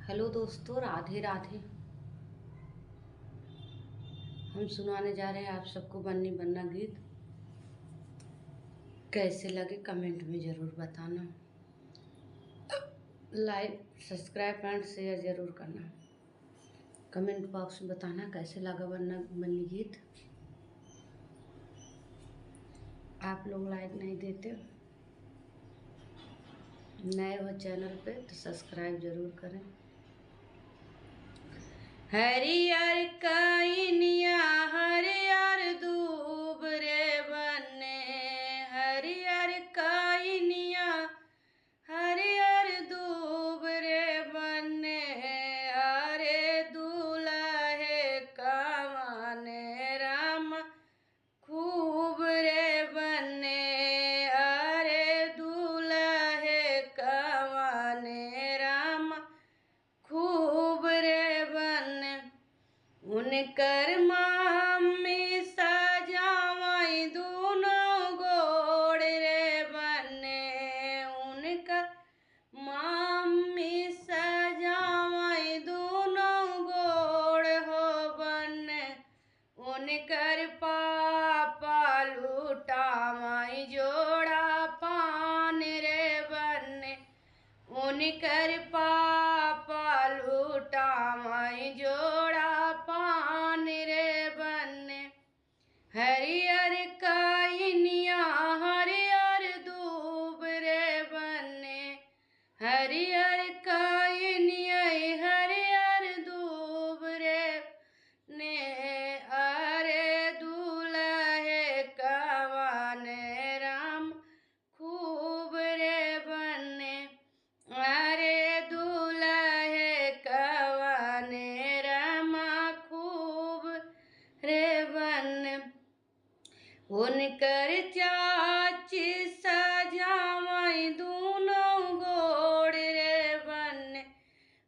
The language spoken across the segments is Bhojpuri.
हेलो दोस्तों, राधे राधे। हम सुनाने जा रहे हैं आप सबको बन्नी बन्ना गीत। कैसे लगे कमेंट में ज़रूर बताना। लाइक सब्सक्राइब एंड शेयर ज़रूर करना। कमेंट बॉक्स में बताना कैसे लगा बन्ना बन्नी गीत। आप लोग लाइक नहीं देते, नए हो चैनल पे तो सब्सक्राइब ज़रूर करें। हरियर कइनिया हरियर दूब रे बने, हरियर कइनिया हरियर दूब रे बने, अरे दूल्हे कमाने राम खूब रे बने, अरे दूल्हे कमाने राम खूब रे बने। उनकर मामी सजावई दूनो गोड़ रे बने, उनकर मामी सजावई दूनो गोड़ हो बने, उनकर पापा लूटावई जोड़ा पान रे बने, उनकर पापा लूटावई जोड़ा पान रे बने। हरियर कइनिया हरियर दूब रे बने, हरियर कइनिया हरियर दूब रे ने, अरे दूल्हे कमाने राम खूब रे बने, अरे दूल्हे कमाने राम खूब रे बने। उनकर चाची सजावई दूनो गोड़ रे बने,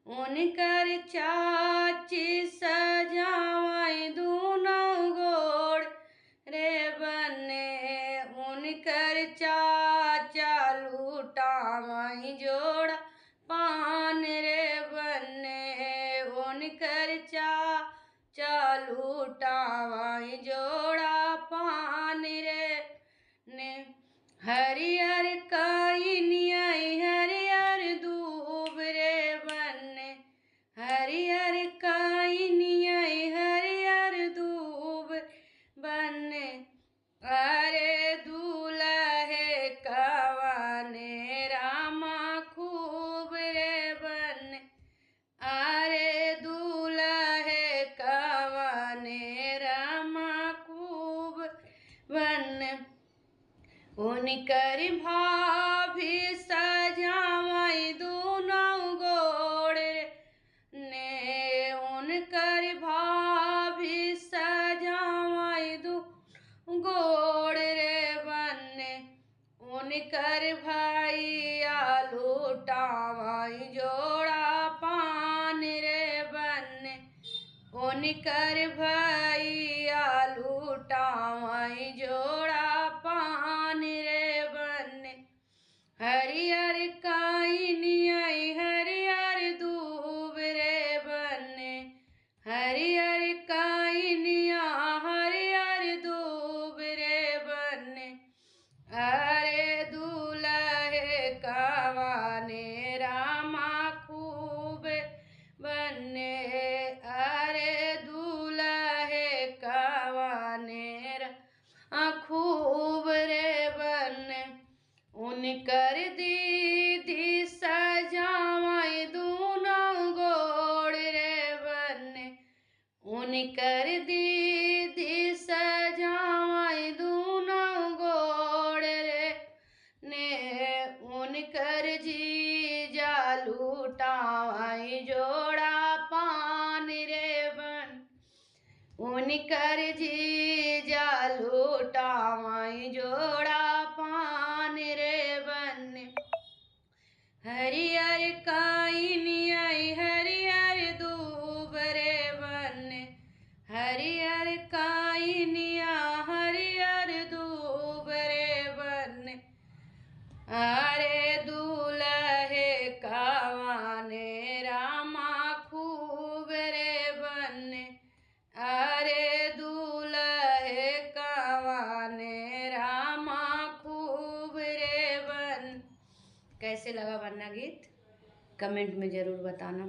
उनकर चाची सजावई दूनो गोड़ रे बने, उनकर चाचा लूटावई जोड़ा पान रे बने, उनकर चाचा लूटावई जोड़ा पान रे ने। हरियर कइनिया हरियर दूब रे बने, हरियर कइनिया हरियर दूब बने, अरे दूल्हे कमाने रामा खूब रे बने, अरे दूल्हे कमाने रामा खूब बने। उनकर भाभी सजावई दूनो गोड़ ने, उनकर भाभी सजावई दूनो गोड़ रे बने, उनकर भैया लूटावई जोड़ा पान रे बने, उनकर भैया लूटावई जोड़ा पान रे बने। हरियर कइनिया हरियर दूब रे बने, हरियर कइनिया हरियर दूब रे बने, अरे दूल्हे कमाने रामा खूब बने, अरे दूल्हे कमाने रामा खूब रे बने। उनकर दीदी सजावई दूनो गोड़ रे बने, उनकर दीदी सजावई दूनो गोड़ रे ने, उनकर जीजा लूटावई जोड़ा पान रे बन, उनकर जीजा लूटावई जोड़ा पान रे बने। हरियर कइनिया हरियर दूब रे बने, हरियर कइनिया हरियर दूब रे बने, अरे दूल्हे कमाने रामा अरे दूल्हे कवाने रामा खूब रे बन। कैसे लगा वरना गीत कमेंट में ज़रूर बताना।